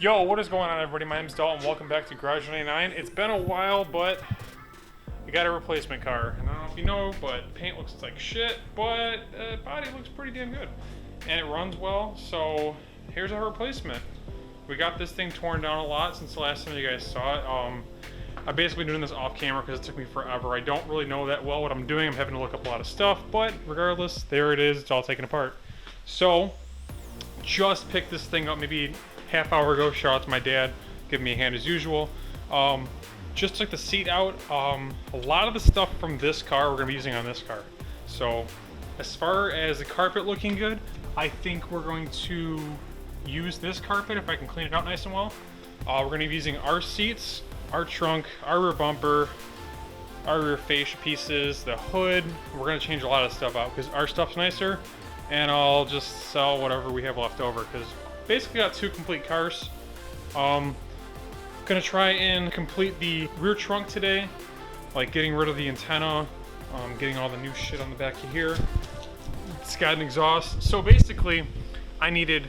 Yo, what is going on, everybody? My name's Dalton. Welcome back to Garage 99. It's been a while, but we got a replacement car. And I don't know if you know, but paint looks like shit, but body looks pretty damn good. And it runs well, so here's our replacement. We got this thing torn down a lot since the last time you guys saw it. I'm basically doing this off camera because it took me forever. I don't really know that well what I'm doing. I'm having to look up a lot of stuff, but regardless, there it is. It's all taken apart. So, just picked this thing up maybe half hour ago. Shout out to my dad, giving me a hand as usual. Just took the seat out. A lot of the stuff from this car we're gonna be using on this car. So as far as the carpet looking good, I think we're going to use this carpet if I can clean it out nice and well. We're gonna be using our seats, our trunk, our rear bumper, our rear fascia pieces, the hood. We're gonna change a lot of stuff out because our stuff's nicer, and I'll just sell whatever we have left over because basically got two complete cars. Gonna try and complete the rear trunk today, like getting rid of the antenna, getting all the new shit on the back of here. It's got an exhaust. So basically, I needed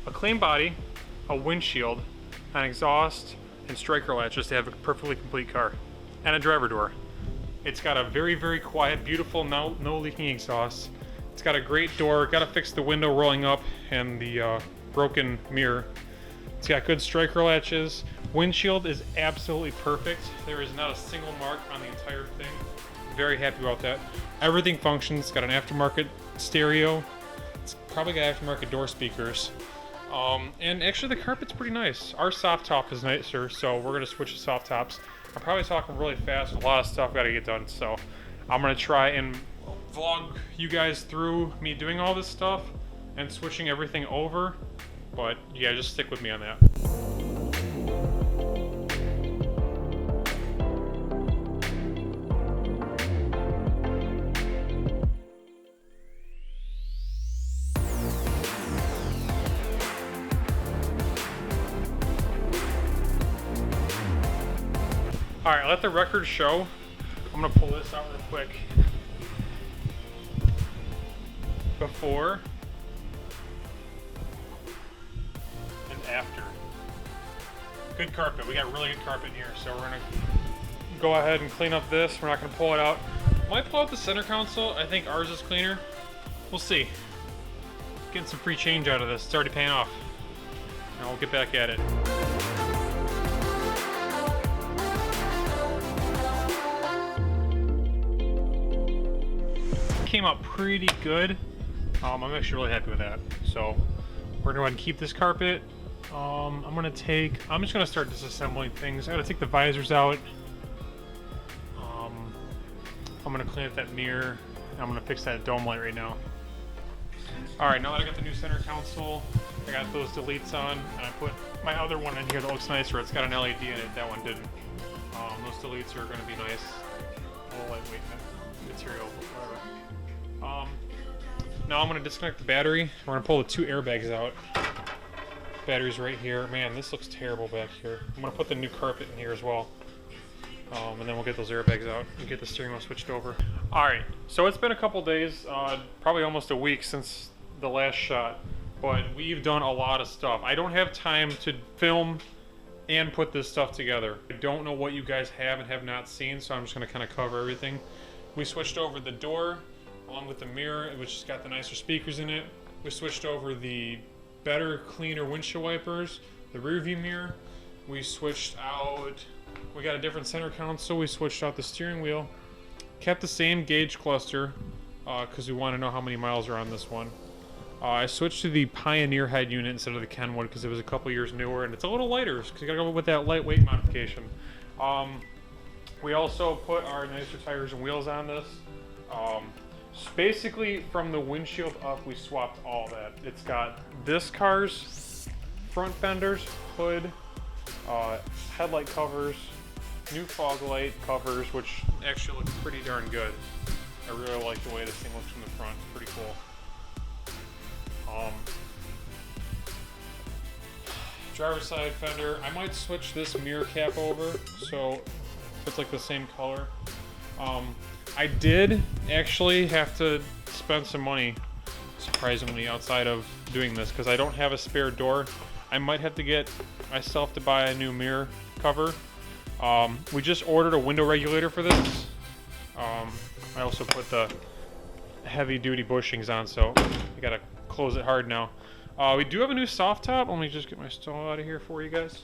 a clean body, a windshield, an exhaust, and striker latch just to have a perfectly complete car, and a driver door. It's got a very, very quiet, beautiful, no leaking exhaust. It's got a great door. Got to fix the window rolling up and the broken mirror. It's got good striker latches. Windshield is absolutely perfect. There is not a single mark on the entire thing. Very happy about that. Everything functions. It's got an aftermarket stereo. It's probably got aftermarket door speakers. And actually the carpet's pretty nice. Our soft top is nicer, so we're gonna switch to soft tops. I'm probably talking really fast. A lot of stuff gotta get done, so I'm gonna try and vlog you guys through me doing all this stuff and switching everything over. But yeah, just stick with me on that. All right, let the record show. I'm gonna pull this out real quick. Before and after. Good carpet. We got really good carpet here, so we're gonna go ahead and clean up this. We're not gonna pull it out. Might pull out the center console. I think ours is cleaner. We'll see. Getting some free change out of this. It's already paying off. Now we'll get back at it. Came out pretty good. I'm actually really happy with that. So we're gonna go ahead and keep this carpet. I'm just gonna start disassembling things. I gotta take the visors out. I'm gonna clean up that mirror. I'm gonna fix that dome light right now. All right, now that I got the new center console, I got those deletes on, and I put my other one in here that looks nicer. It's got an LED in it. That one didn't. Those deletes are gonna be nice. A little lightweight material, whatever. Now I'm going to disconnect the battery. We're going to pull the two airbags out. Battery's right here. Man, this looks terrible back here. I'm going to put the new carpet in here as well. And then we'll get those airbags out and get the steering wheel switched over. Alright, so it's been a couple days, probably almost a week since the last shot. But we've done a lot of stuff. I don't have time to film and put this stuff together. I don't know what you guys have and have not seen, so I'm just going to kind of cover everything. We switched over the door along with the mirror, which has got the nicer speakers in it. We switched over the better, cleaner windshield wipers, the rear view mirror. We switched out, we got a different center console. We switched out the steering wheel. Kept the same gauge cluster because we want to know how many miles are on this one. I switched to the Pioneer head unit instead of the Kenwood because it was a couple years newer and it's a little lighter because you gotta go with that lightweight modification. We also put our nicer tires and wheels on this. Basically, from the windshield up, we swapped all that. It's got this car's front fenders, hood, headlight covers, new fog light covers, which actually looks pretty darn good. I really like the way this thing looks from the front. Pretty cool. Driver's side fender. I might switch this mirror cap over so it's like the same color. I did actually have to spend some money, surprisingly, outside of doing this because I don't have a spare door. I might have to get I still have to buy a new mirror cover. We just ordered a window regulator for this. I also put the heavy duty bushings on, so you gotta close it hard now. We do have a new soft top. Let me just get my stall out of here for you guys.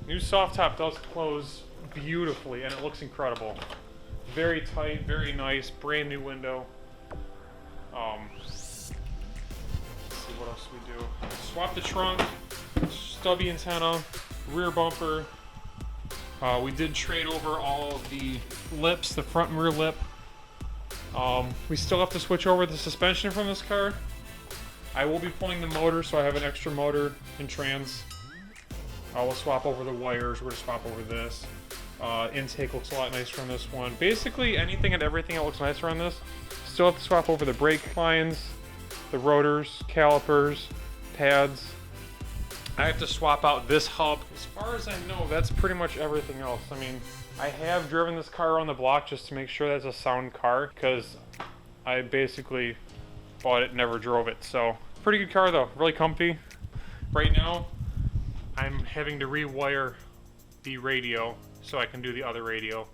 New soft top does close beautifully and it looks incredible. Very tight, very nice, brand new window. Let's see what else we do. Swap the trunk, stubby antenna, rear bumper. We did trade over all of the lips, the front and rear lip. We still have to switch over the suspension from this car. I will be pulling the motor, so I have an extra motor and trans. We'll swap over the wires. We're gonna swap over this. Intake looks a lot nicer on this one. Basically, anything and everything that looks nicer on this. Still have to swap over the brake lines, the rotors, calipers, pads. I have to swap out this hub. As far as I know, that's pretty much everything else. I mean, I have driven this car around the block just to make sure that's a sound car, because I basically bought it, never drove it. So, pretty good car though, really comfy. Right now, I'm having to rewire the radio so I can do the other radio.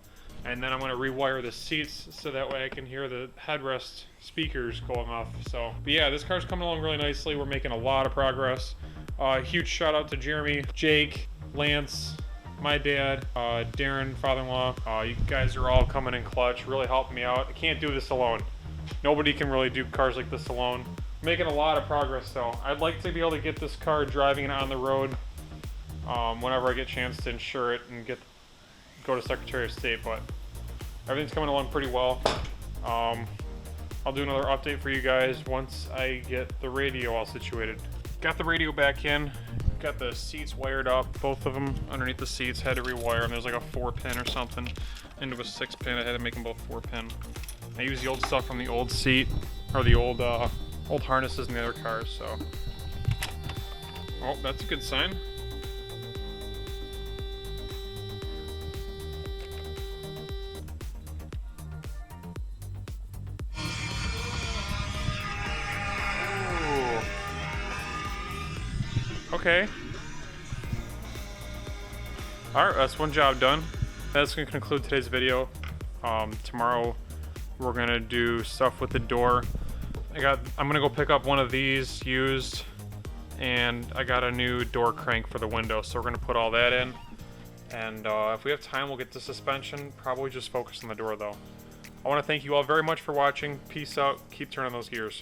And then I'm gonna rewire the seats so that way I can hear the headrest speakers going off. So, but yeah, this car's coming along really nicely. We're making a lot of progress. Huge shout out to Jeremy, Jake, Lance, my dad, Darren, father-in-law. You guys are all coming in clutch, really helping me out. I can't do this alone. Nobody can really do cars like this alone. Making a lot of progress though. I'd like to be able to get this car driving it on the road whenever I get a chance to insure it and go to Secretary of State, but everything's coming along pretty well. I'll do another update for you guys once I get the radio all situated. Got the radio back in, got the seats wired up, both of them underneath the seats, had to rewire them. There's like a 4-pin or something into a 6-pin. I had to make them both 4-pin. I used the old stuff from the old seat, or the old harnesses in the other cars, so. Oh, that's a good sign. Okay. Alright, that's one job done. That's going to conclude today's video. Tomorrow we're going to do stuff with the door. I'm going to go pick up one of these used, and I got a new door crank for the window, so we're going to put all that in. And if we have time, we'll get the suspension. Probably just focus on the door though. I want to thank you all very much for watching. Peace out. Keep turning those gears.